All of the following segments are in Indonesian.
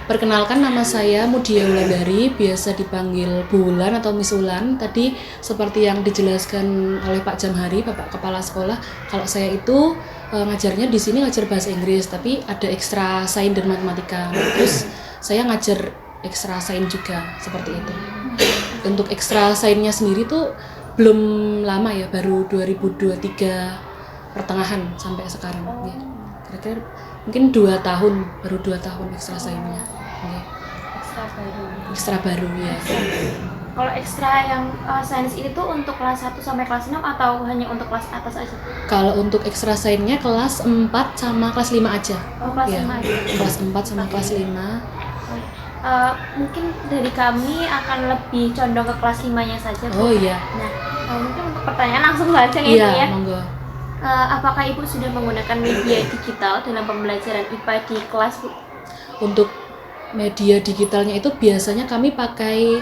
Perkenalkan, nama saya Mudia Wulandari, biasa dipanggil Bulan atau Miss Wulan. Tadi seperti yang dijelaskan oleh Pak Jamhari, Bapak Kepala Sekolah, kalau saya itu ngajarnya di sini ngajar bahasa Inggris, tapi ada ekstra sains dan matematika. Terus saya ngajar ekstra sains juga, seperti itu. Untuk ekstra sainsnya sendiri tuh belum lama ya, baru 2023 pertengahan sampai sekarang. Ya. Kira-kira mungkin 2 tahun, baru 2 tahun ekstra sainsnya. Ya. Ekstra baru ya. Kalau ekstra yang sains ini tuh untuk kelas 1 sampai kelas 6 atau hanya untuk kelas atas aja? Kalau untuk ekstra sainsnya kelas 4 sama kelas 5 aja. Oh, kelas ya. 5 aja. Kelas 4 sama kelas 5. Mungkin dari kami akan lebih condong ke kelas 5-nya saja, Bu. Oh iya. Nah, mungkin untuk pertanyaan langsung saja ya, Iya, Bu ya. monggo. Apakah Ibu sudah menggunakan media digital dalam pembelajaran IPA di kelas, Bu? Untuk media digitalnya itu biasanya kami pakai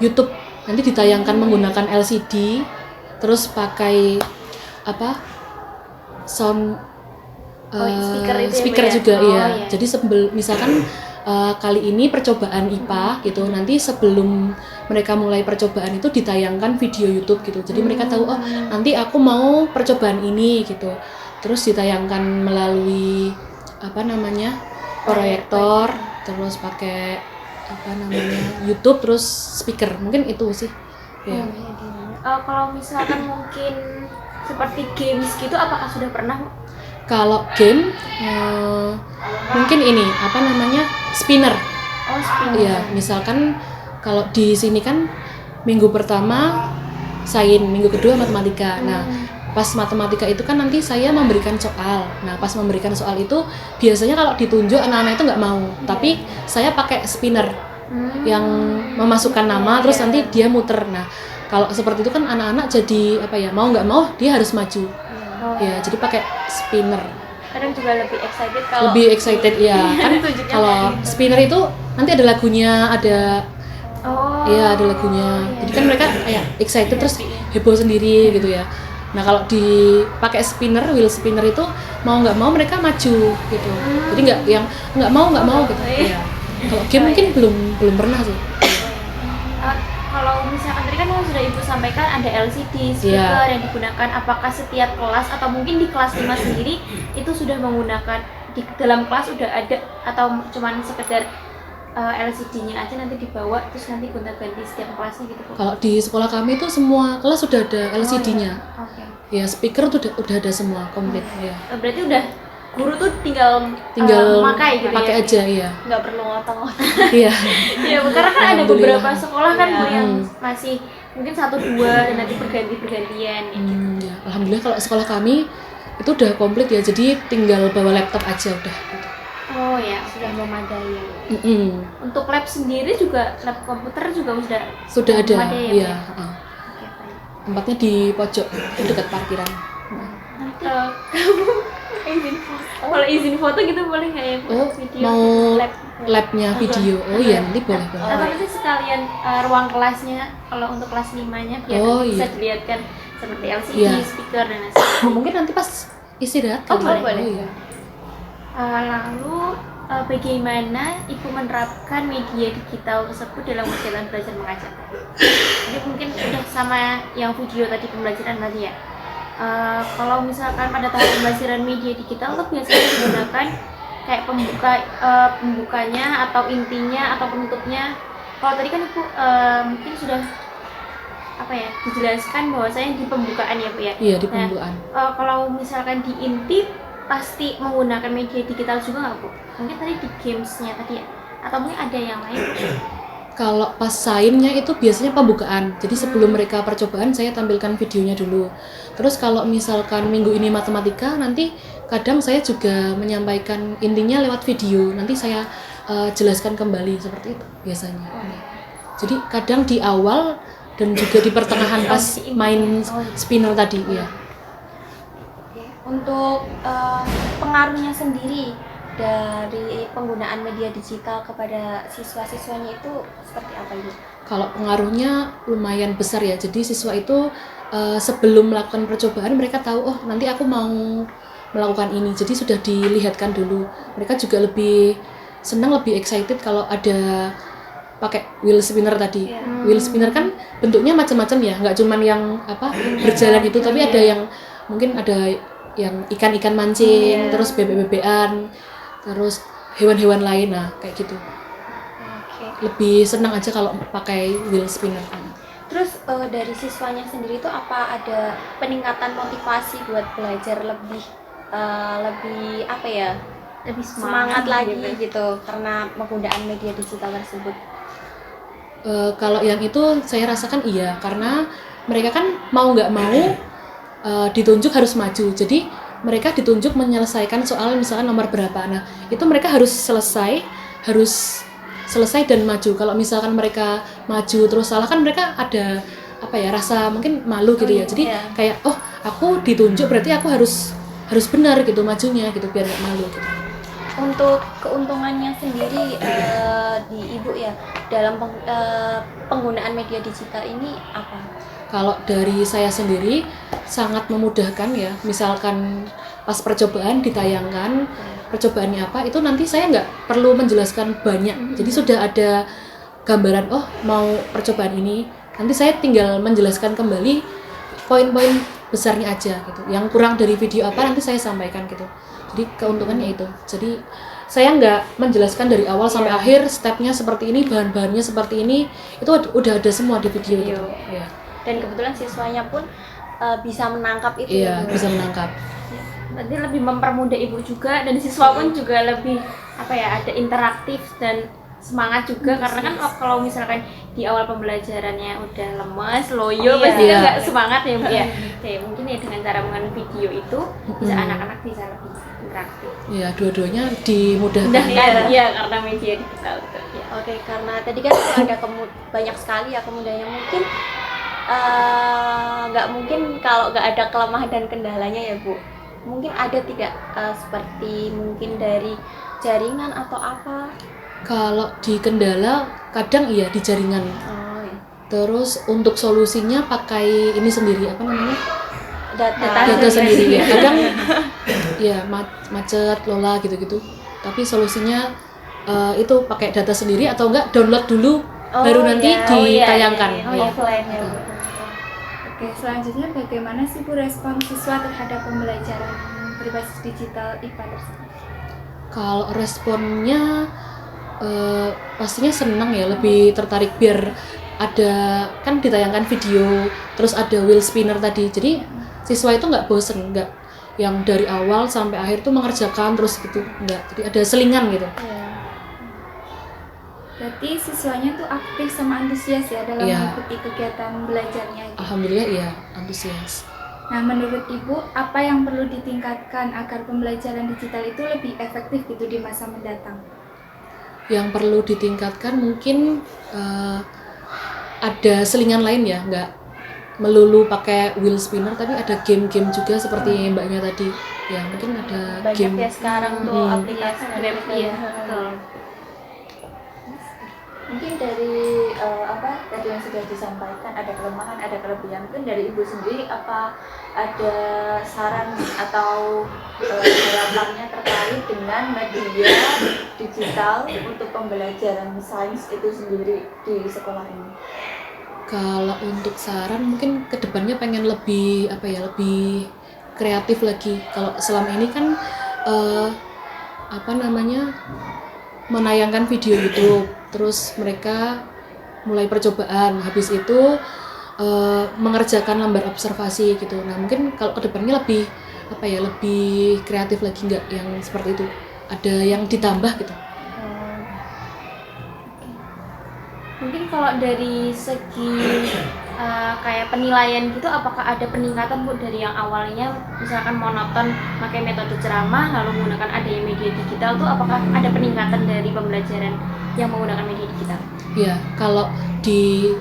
YouTube. Nanti ditayangkan menggunakan LCD, terus pakai sound speaker itu ya, juga Bu, ya? ya. Iya. Jadi misalkan kali ini percobaan IPA gitu, nanti sebelum mereka mulai percobaan itu ditayangkan video YouTube gitu. Jadi mereka tahu, oh nanti aku mau percobaan ini gitu. Terus ditayangkan melalui proyektor, terus pakai YouTube, terus speaker. Mungkin itu sih. Ya. Kalau misalkan mungkin seperti games gitu, apakah sudah pernah, Bu? Kalau game mungkin ini spinner. Oh, spinner. Iya, misalkan kalau di sini kan minggu pertama sains, minggu kedua matematika. Nah, pas matematika itu kan nanti saya memberikan soal. Nah, pas memberikan soal itu biasanya kalau ditunjuk anak-anak itu nggak mau, tapi saya pakai spinner yang memasukkan nama, terus nanti dia muter. Nah, kalau seperti itu kan anak-anak jadi mau nggak mau dia harus maju. Ya, jadi pakai spinner. Kadang juga lebih excited kalau ya kan. Kalau spinner itu nanti ada lagunya, ada ada lagunya. Jadi kan mereka kayak excited terus heboh sendiri gitu ya. Nah, kalau dipakai wheel spinner itu mau nggak mau mereka maju gitu. Jadi nggak mau gitu. Ya. Kalau game mungkin belum pernah sih. Kalau misalkan tadi kan sudah Ibu sampaikan ada LCD speaker yang digunakan, apakah setiap kelas atau mungkin di kelas 5 sendiri itu sudah menggunakan, di dalam kelas sudah ada, atau cuman sekedar LCD-nya aja nanti dibawa terus nanti gonta-ganti setiap kelasnya gitu, Bu? Kalau di sekolah kami itu semua kelas sudah ada LCD-nya. Okay. Ya, speaker tuh udah ada semua komplit ya. Berarti udah guru tuh tinggal memakai gitu, pakai aja ya. Nggak perlu ngotong-ngotong. Iya. Iya, karena kan ada beberapa sekolah kan yang masih mungkin 1-2 dan nanti bergantian gitu. Ya, alhamdulillah kalau sekolah kami itu udah komplit ya. Jadi tinggal bawa laptop aja udah gitu. Oh ya, sudah memadai. Untuk lab sendiri juga, lab komputer juga sudah ada memadai, ya. Tempatnya di pojok dekat parkiran. Nanti kalau izin foto gitu boleh nggak ya? Video mau labnya video. Oh iya, nanti boleh. Atau nanti sekalian ruang kelasnya kalau untuk kelas 5-nya biar bisa dilihatkan seperti LCD, speaker dan lain-lain. Mungkin nanti pas istirahat. Boleh. Lalu bagaimana Ibu menerapkan media digital tersebut dalam kegiatan belajar mengajar? Jadi mungkin udah sama yang video tadi, pembelajaran tadi ya. Kalau misalkan pada tahap pembelajaran media digital tuh biasanya digunakan kayak pembukanya atau intinya atau penutupnya. Kalau tadi kan Ibu mungkin sudah dijelaskan bahwasanya di pembukaan ya, Bu ya. Iya, di pembukaan. Nah, kalau misalkan di inti pasti menggunakan media digital juga nggak, Bu? Mungkin tadi di gamesnya tadi ya, atau mungkin ada yang lain? Kalau pas sainsnya itu biasanya pembukaan. Jadi sebelum mereka percobaan saya tampilkan videonya dulu. Terus kalau misalkan minggu ini matematika, nanti kadang saya juga menyampaikan intinya lewat video. Nanti saya jelaskan kembali seperti itu biasanya. Jadi kadang di awal dan juga di pertengahan pas main spinner tadi ya. Untuk pengaruhnya sendiri dari penggunaan media digital kepada siswa-siswanya itu seperti apa ini? Kalau pengaruhnya lumayan besar ya. Jadi siswa itu sebelum melakukan percobaan mereka tahu, oh nanti aku mau melakukan ini. Jadi sudah dilihatkan dulu. Mereka juga lebih senang, lebih excited kalau ada pakai wheel spinner tadi. Iya. Wheel spinner kan bentuknya macam-macam ya, nggak cuman yang berjalan itu, tapi ada yang mungkin ada yang ikan-ikan mancing, terus bebek-bebekan, terus hewan-hewan lain, nah kayak gitu. Oke. Lebih senang aja kalau pakai wheel spinner. Terus dari siswanya sendiri itu apa ada peningkatan motivasi buat belajar lebih apa ya? Lebih Semangat lagi gitu karena penggunaan media digital tersebut. Kalau yang itu saya rasakan iya, karena mereka kan mau nggak mau ditunjuk harus maju. Jadi mereka ditunjuk menyelesaikan soal misalkan nomor berapa. Nah, itu mereka harus selesai dan maju. Kalau misalkan mereka maju terus salah kan mereka ada apa ya, rasa mungkin malu gitu ya. Jadi kayak aku ditunjuk berarti aku harus benar gitu majunya gitu biar nggak malu gitu. Untuk keuntungannya sendiri di Ibu ya dalam penggunaan media digital ini apa? Kalau dari saya sendiri sangat memudahkan ya. Misalkan pas percobaan ditayangkan percobaannya apa, itu nanti saya nggak perlu menjelaskan banyak. Jadi sudah ada gambaran mau percobaan ini. Nanti saya tinggal menjelaskan kembali poin-poin besarnya aja gitu. Yang kurang dari video apa nanti saya sampaikan gitu. Jadi keuntungannya itu. Jadi saya nggak menjelaskan dari awal sampai akhir stepnya seperti ini, bahan-bahannya seperti ini. Itu udah ada semua di video itu. Ya. Dan kebetulan siswanya pun bisa menangkap itu. Iya, bisa menangkap. Berarti lebih mempermudah Ibu juga dan siswa pun juga lebih apa ya, ada interaktif dan semangat juga karena kan kalau misalkan di awal pembelajarannya udah lemas, loyo pasti kan nggak semangat ya Bu ya. Kayak mungkin ya dengan cara menggunakan video itu bisa anak-anak bisa lebih interaktif. Iya, dua-duanya dimudahkan. Iya, karena media digital itu. Ya. Oke, karena tadi kan ada banyak sekali ya kemudahannya, mungkin nggak mungkin kalau nggak ada kelemahan dan kendalanya ya Bu. Mungkin ada tidak seperti mungkin dari jaringan atau apa? Kalau di kendala kadang iya di jaringan. Terus untuk solusinya pakai ini sendiri apa namanya? Data sendiri ya. Kadang ya macet, lola gitu-gitu. Tapi solusinya itu pakai data sendiri atau enggak download dulu baru nanti ditayangkan. Offline ya Bu. Oke, selanjutnya bagaimana sih Bu respon siswa terhadap pembelajaran berbasis digital IPA tersebut? Kalau responnya pastinya senang ya, lebih tertarik biar ada kan ditayangkan video, terus ada wheel spinner tadi. Jadi siswa itu nggak bosen, nggak yang dari awal sampai akhir tuh mengerjakan terus gitu, nggak. Jadi ada selingan gitu. Berarti siswanya tuh aktif sama antusias ya dalam mengikuti kegiatan belajarnya gitu. Alhamdulillah iya, antusias. Nah, menurut Ibu, apa yang perlu ditingkatkan agar pembelajaran digital itu lebih efektif gitu di masa mendatang? Yang perlu ditingkatkan mungkin ada selingan lain ya, nggak melulu pakai wheel spinner, tapi ada game-game juga seperti mbaknya tadi. Ya mungkin ada banyak game. ya sekarang tuh aplikasi web ya. Mungkin dari tadi yang sudah disampaikan ada kelemahan, ada kelebihan. Mungkin dari Ibu sendiri apa ada saran atau harapannya terkait dengan media digital untuk pembelajaran sains itu sendiri di sekolah ini? Kalau untuk saran mungkin kedepannya pengen lebih lebih kreatif lagi. Kalau selama ini kan menayangkan video YouTube, terus mereka mulai percobaan, habis itu mengerjakan lembar observasi gitu. Nah mungkin kalau kedepannya lebih lebih kreatif lagi, nggak yang seperti itu, ada yang ditambah gitu. Mungkin kalau dari segi kayak penilaian gitu, apakah ada peningkatan Bu dari yang awalnya misalkan monoton pakai metode ceramah lalu menggunakan adanya media digital tuh, apakah ada peningkatan dari pembelajaran yang menggunakan media digital? Ya, kalau di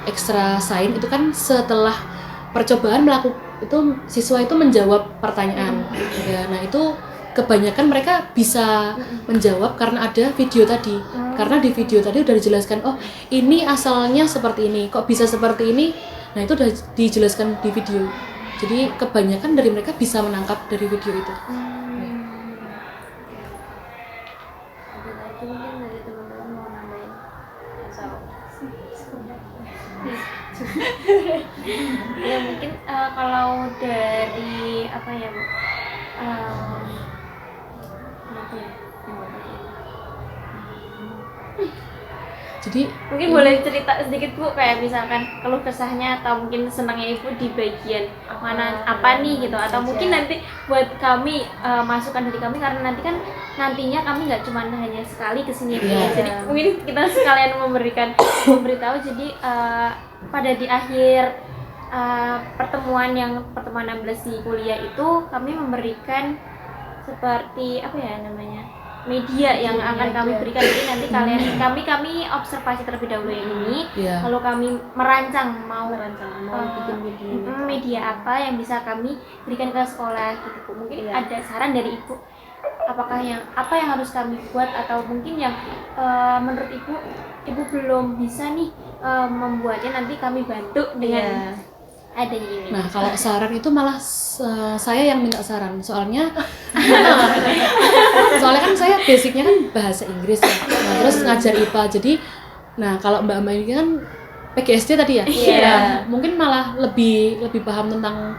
Extra Science itu kan setelah percobaan itu siswa itu menjawab pertanyaan. Ya, nah itu kebanyakan mereka bisa menjawab karena ada video tadi. Karena di video tadi udah dijelaskan, ini asalnya seperti ini, kok bisa seperti ini. Nah itu udah dijelaskan di video. Jadi kebanyakan dari mereka bisa menangkap dari video itu. Ada lagi mungkin dari teman-teman mau nambahin atau ya mungkin kalau dari apa ya Bu, apa ya Jadi mungkin boleh cerita sedikit Bu, kayak misalkan keluh kesahnya atau mungkin senangnya Ibu di bagian mana apa nih gitu, atau mungkin nanti buat kami masukan dari kami, karena nanti kan nantinya kami nggak cuma hanya sekali kesini ya, jadi mungkin kita sekalian memberitahu. Jadi pada di akhir pertemuan 16 di kuliah itu kami memberikan seperti apa ya namanya, media yang akan kami berikan. Jadi nanti kami observasi terlebih dahulu yang ini, lalu kami merancang mau bikin media apa yang bisa kami berikan ke sekolah gitu Bu. Mungkin ada saran dari Ibu, apakah apa yang harus kami buat, atau mungkin yang menurut Ibu belum bisa nih membuatnya, nanti kami bantu dengan adanya ini. Nah, kalau saran itu malah saya yang minta saran, soalnya kan saya basicnya kan bahasa Inggris ya, nah, terus ngajar IPA. Jadi, nah kalau mbak-mbak ini kan PGSD tadi ya, nah, mungkin malah lebih paham tentang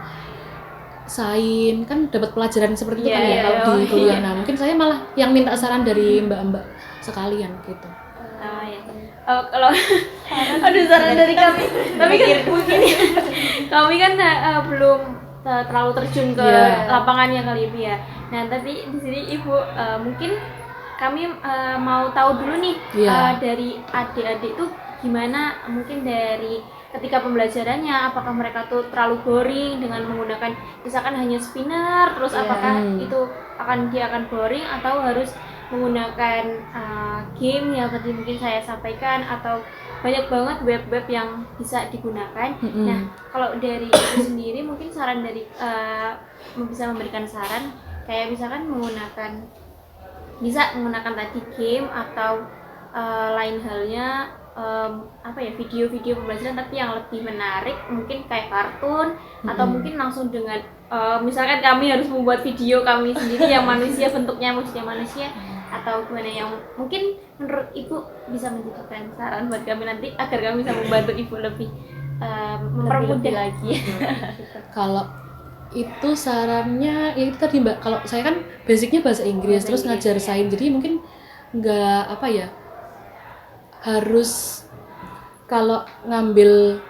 sains, kan dapat pelajaran seperti itu kan ya kalau di kuliah. Nah, mungkin saya malah yang minta saran dari mbak-mbak sekalian gitu. Kalau aduh saran dari kami, tapi kan mungkin kami kan belum terlalu terjun ke lapangannya kali Ibu ya. Nah tapi di sini Ibu mungkin kami mau tahu dulu nih dari adik-adik tuh gimana, mungkin dari ketika pembelajarannya, apakah mereka tuh terlalu boring dengan menggunakan misalkan hanya spinner, terus apakah itu dia akan boring, atau harus menggunakan game yang tadi mungkin saya sampaikan, atau banyak banget web-web yang bisa digunakan. Nah, kalau dari itu sendiri mungkin saran dari bisa memberikan saran kayak misalkan bisa menggunakan tadi game, atau lain halnya video-video pembelajaran tapi yang lebih menarik, mungkin kayak kartun, atau mungkin langsung dengan misalkan kami harus membuat video kami sendiri yang manusia, bentuknya wujudnya manusia, atau gimana yang mungkin menurut Ibu bisa menjadikan saran buat kami nanti agar kami bisa membantu Ibu lebih mempermudah lagi. Kalau itu sarannya ya itu tadi Mbak, kalau saya kan basicnya bahasa Inggris, terus ngajar sains, jadi mungkin nggak harus kalau ngambil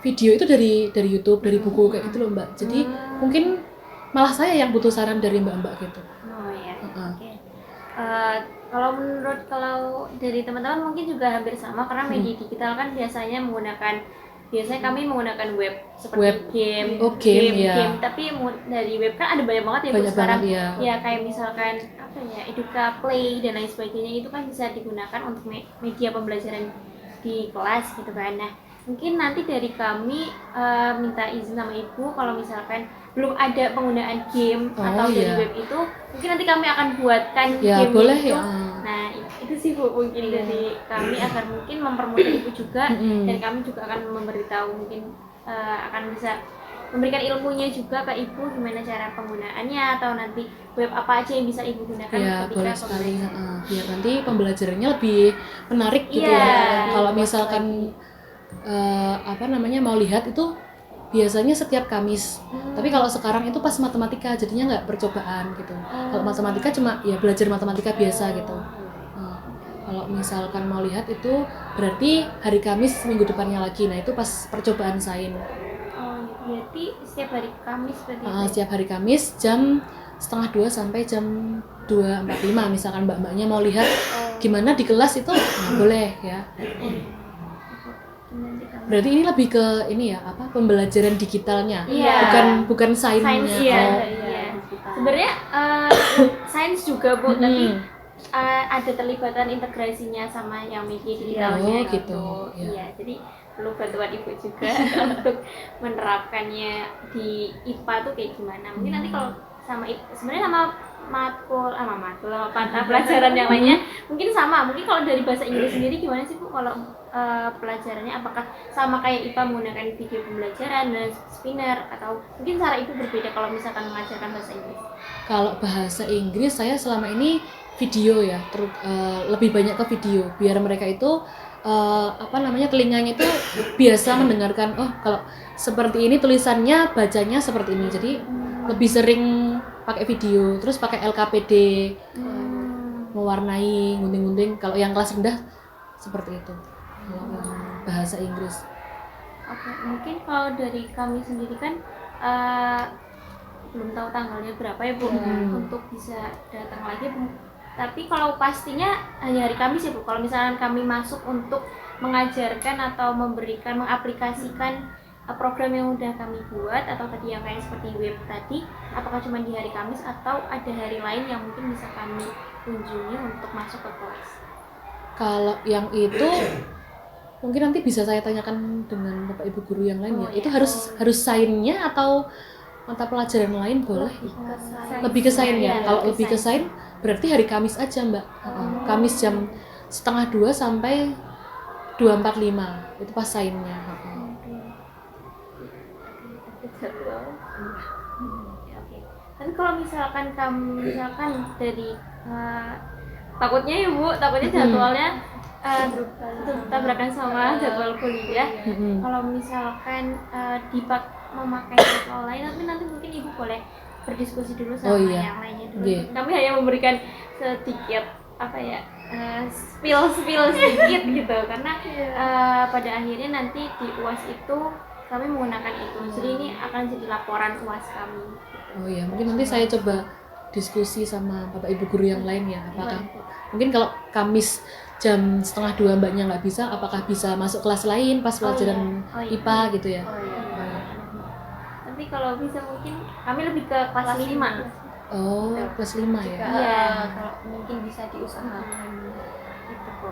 video itu dari YouTube, dari buku kayak gitu loh Mbak. Jadi mungkin malah saya yang butuh saran dari Mbak gitu. Oh ya. Oke. Kalau dari teman-teman mungkin juga hampir sama, karena media digital kan biasanya kami menggunakan web seperti game, tapi dari web kan ada banyak banget ya Bu sekarang. Ya kayak misalkan Eduka Play dan lain sebagainya, itu kan bisa digunakan untuk media pembelajaran di kelas gitu kan. Nah, mungkin nanti dari kami minta izin sama Ibu kalau misalkan belum ada penggunaan game atau dari web itu, mungkin nanti kami akan buatkan game boleh, itu. Nah, itu sih Bu mungkin dari kami agar mungkin mempermudah Ibu juga, dan kami juga akan memberitahu, mungkin akan bisa memberikan ilmunya juga ke Ibu gimana cara penggunaannya, atau nanti web apa aja yang bisa Ibu gunakan ketika boleh sekali, biar nanti pembelajarannya lebih menarik gitu ya. Kalau misalkan mau lihat itu biasanya setiap Kamis, tapi kalau sekarang itu pas matematika jadinya nggak percobaan gitu. Kalau matematika cuma ya belajar matematika biasa gitu. Kalau misalkan mau lihat itu berarti hari Kamis minggu depannya lagi, nah itu pas percobaan sains. Berarti setiap hari Kamis berarti? Setiap hari Kamis jam 1:30 sampai jam 2:45, misalkan mbak-mbaknya mau lihat gimana di kelas itu boleh ya. Berarti ini lebih ke pembelajaran digitalnya, bukan sainsnya. Sebenarnya sains juga Bu, tapi ada terlibatan integrasinya sama yang media digitalnya gitu. Iya, jadi perlu bantuan Ibu juga untuk menerapkannya di IPA tuh kayak gimana. Mungkin nanti kalau sebenarnya sama matkul sama pelajaran yang lainnya mungkin sama. Mungkin kalau dari bahasa Inggris sendiri gimana sih Bu, kalau pelajarannya apakah sama kayak IPA menggunakan video pembelajaran dan spinner, atau mungkin cara Ibu berbeda kalau misalkan mengajarkan bahasa Inggris? Kalau bahasa Inggris saya selama ini video ya, lebih banyak ke video biar mereka itu telinganya itu biasa mendengarkan, oh kalau seperti ini tulisannya, bacanya seperti ini, jadi lebih sering pakai video, terus pakai LKPD, mewarnai, gunting-gunting. Kalau yang kelas rendah seperti itu, kalau yang bahasa Inggris. Oke, mungkin kalau dari kami sendiri kan belum tahu tanggalnya berapa ya Bu untuk bisa datang lagi Bu. Tapi kalau pastinya hanya hari Kamis ya Bu. Kalau misalnya kami masuk untuk mengajarkan atau mengaplikasikan program yang udah kami buat atau tadi yang kayak seperti web tadi, apakah cuma di hari Kamis atau ada hari lain yang mungkin bisa kami kunjungi untuk masuk ke kelas? Kalau yang itu mungkin nanti bisa saya tanyakan dengan Bapak Ibu guru yang lain ya. Itu harus sainnya atau mata pelajaran lain boleh? Lebih ke sain ya. Kalau lebih ke sain berarti hari Kamis aja Mbak. Kamis jam 1:30 sampai 2:45 itu pas sainnya. Oke. Tapi kalau misalkan dari takutnya ya Bu, jadwalnya tabrakan sama jadwal kuliah. Kalau misalkan memakai jadwal lain, tapi nanti mungkin Ibu boleh berdiskusi dulu sama yang lainnya dulu. Kami hanya memberikan sedikit spill sedikit gitu, karena pada akhirnya nanti di UAS itu kami menggunakan itu. Jadi ini akan jadi laporan UAS kami. Oh iya, mungkin nanti saya coba diskusi sama Bapak Ibu guru yang lain ya. Apakah mungkin kalau Kamis jam 1:30 Mbaknya nggak bisa, apakah bisa masuk kelas lain pas pelajaran IPA gitu ya? Tapi kalau bisa mungkin kami lebih ke kelas 5. Oh, kelas 5 ya? Iya, kalau mungkin bisa diusahakan. Itu Bu.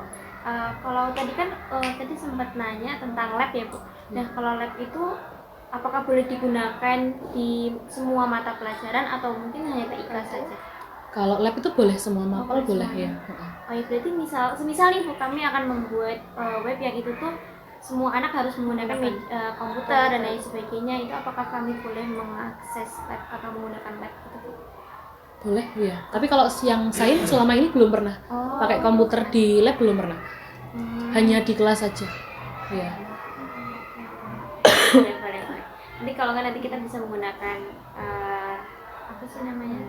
Kalau tadi kan tadi sempat nanya tentang lab ya Bu. Nah kalau lab itu apakah boleh digunakan di semua mata pelajaran atau mungkin hanya ke IKA saja? Kalau lab itu boleh semua mapel boleh ya. Oh ya, berarti semisal nih Bu, kami akan membuat web yang itu tuh semua anak harus menggunakan komputer dan lain sebagainya, itu apakah kami boleh mengakses lab atau menggunakan lab gitu Bu? Boleh ya. Tapi kalau yang sains selama ini belum pernah pakai komputer di lab, belum pernah. Hanya di kelas saja. Ya. Boleh. Nanti kalau nggak nanti kita bisa menggunakan apa sih namanya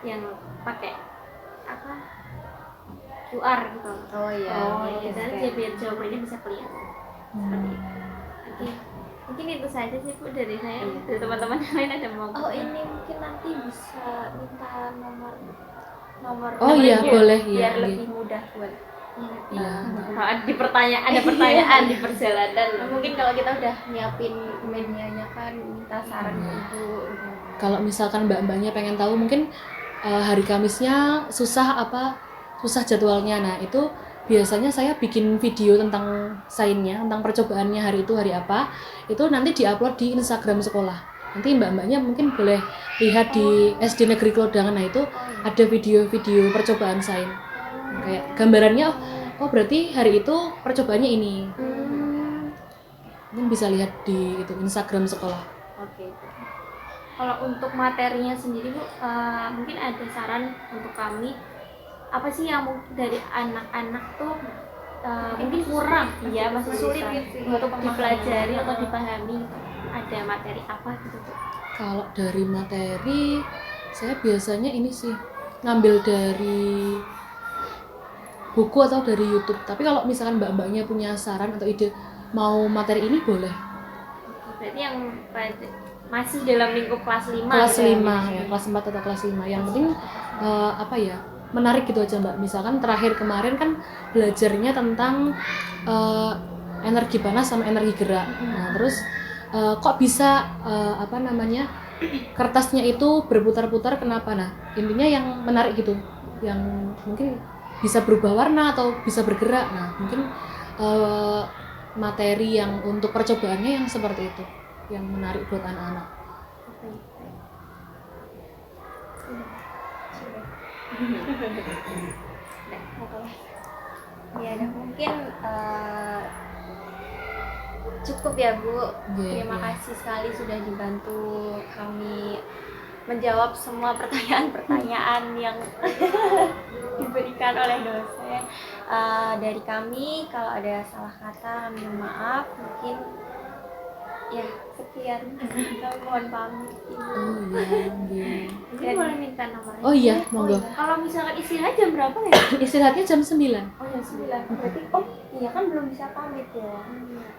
yang pakai QR gitu. Oh iya. Dan biar jawabannya bisa kelihatan. Seperti itu. Oke. Mungkin itu saja sih Bu dari saya. Dari teman-teman yang lain ada mau? Oh ini mungkin nanti bisa minta nomor. Oh iya boleh biar ya. lebih mudah buat. Iya. Kalau ada pertanyaan di perjalanan. Mungkin kalau kita udah nyiapin medianya kan minta saran Ibu. Kalau misalkan mbak-mbaknya pengen tahu mungkin hari Kamisnya susah jadwalnya. Nah itu biasanya saya bikin video tentang sainnya, tentang percobaannya hari itu hari apa, itu nanti diupload di Instagram sekolah. Nanti mbak-mbaknya mungkin boleh lihat di SD Negeri Klodangan. Nah itu ada video-video percobaan sain, kayak gambarannya oh berarti hari itu percobaannya ini. Mungkin bisa lihat di itu Instagram sekolah. Oke. Kalau untuk materinya sendiri Bu, mungkin ada saran untuk kami, apa sih yang dari anak-anak tuh mungkin kurang ya, masih sulit untuk dipelajari atau dipahami, ada materi apa gitu Bu? Kalau dari materi saya biasanya ini sih ngambil dari buku atau dari YouTube. Tapi kalau misalkan mbak-mbaknya punya saran atau ide mau materi ini boleh. Berarti yang masih dalam lingkup kelas 5 kelas 5 ya, kelas 4 atau kelas 5. Yang penting menarik gitu aja Mbak. Misalkan terakhir kemarin kan belajarnya tentang energi panas sama energi gerak. Nah, terus kok bisa kertasnya itu berputar-putar, kenapa? Nah, intinya yang menarik gitu. Yang mungkin bisa berubah warna atau bisa bergerak. Nah, mungkin materi yang untuk percobaannya yang seperti itu, yang menarik buat anak-anak. Ya, mungkin cukup ya Bu. Terima kasih sekali sudah dibantu kami menjawab semua pertanyaan-pertanyaan yang diberikan oleh dosen. Dari kami, kalau ada salah kata, kami mohon maaf. Mungkin ya sekian. Kami mohon pamit. Oh iya, iya. Mungkin boleh minta nomornya. Oh iya, monggo. Kalau misalkan istirahat jam berapa ya? Istirahatnya jam 9. Oh jam 9. Berarti iya kan belum bisa pamit ya.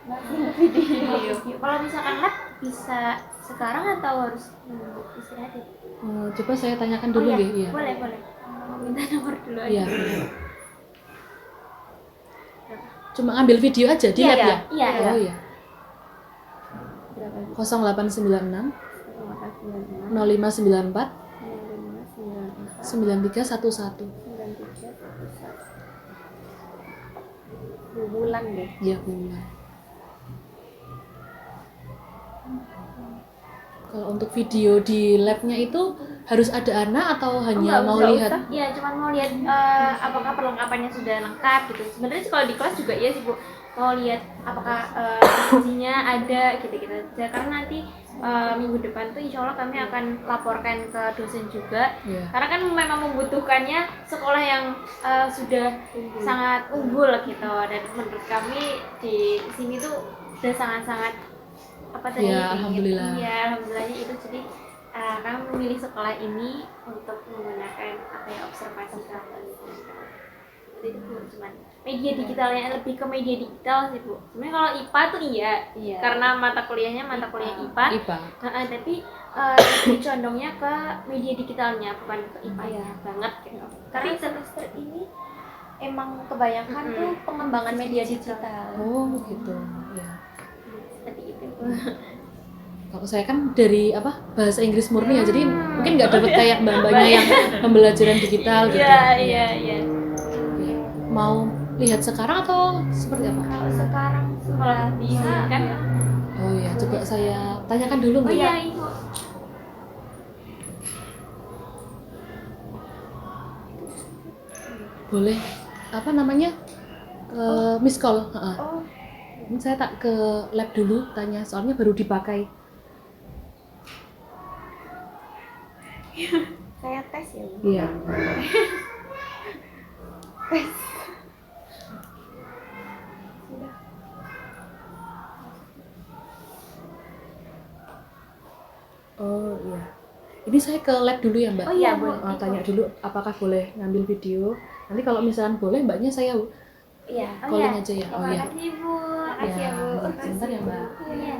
Masih video. Kalau misalkan lab bisa sekarang atau harus nunggu istirahat ya? Coba saya tanyakan dulu iya. deh, iya. Boleh. Mau minta nomor dulu aja. Iya. Cuma ngambil video aja di lab ya? Iya. Oh iya. 0896 0594 9311. 2 bulan deh. Iya, bulan. Kalau untuk video di labnya itu harus ada anak atau hanya mau lihat? Iya, cuma mau lihat apakah perlengkapannya sudah lengkap gitu. Sebenarnya sih kalau di kelas juga iya sih Bu, mau lihat apakah isinya ada gitu-gitu aja. Karena nanti minggu depan tuh insya Allah kami akan laporkan ke dosen juga. Yeah. Karena kan memang membutuhkannya sekolah yang sudah sangat unggul gitu. Dan menurut kami di sini tuh sudah sangat-sangat apa tadi? Ya, alhamdulillah. Iya, alhamdulillahnya itu. Jadi kami memilih sekolah ini untuk menggunakan observasi kami. Itu Bu, cuman media digitalnya lebih ke media digital sih Bu. Sebenarnya kalau IPA tuh iya. Karena mata kuliahnya mata kuliah IPA. Tapi lebih condongnya ke media digitalnya, bukan ke IPA ya banget gitu. Karena semester ini emang kebanyakan tuh pengembangan media digital. Oh gitu, ya. Seperti itu. Kalau saya kan dari bahasa Inggris murni ya, jadi mungkin nggak dapat kayak mbak-mbaknya yang pembelajaran digital gitu. Iya. Mau lihat sekarang atau seperti apa? Kalau sekarang kalau bisa kan. Oh ya, coba saya tanyakan dulu Oh nggak? iya, Ibu. Boleh. Apa namanya? Miss call. Ini saya tak ke lab dulu tanya, soalnya baru dipakai. Saya tes ya Bu. Iya. Oh iya. Ini saya ke lab dulu ya Mbak. Oh iya boleh. Tanya dulu apakah boleh ngambil video. Nanti kalau misalkan boleh Mbaknya saya Iya. calling aja ya. Oh Terima iya. kasih Bu. Makasih Ya, ya Bu. sebentar ya Mbak. Iya.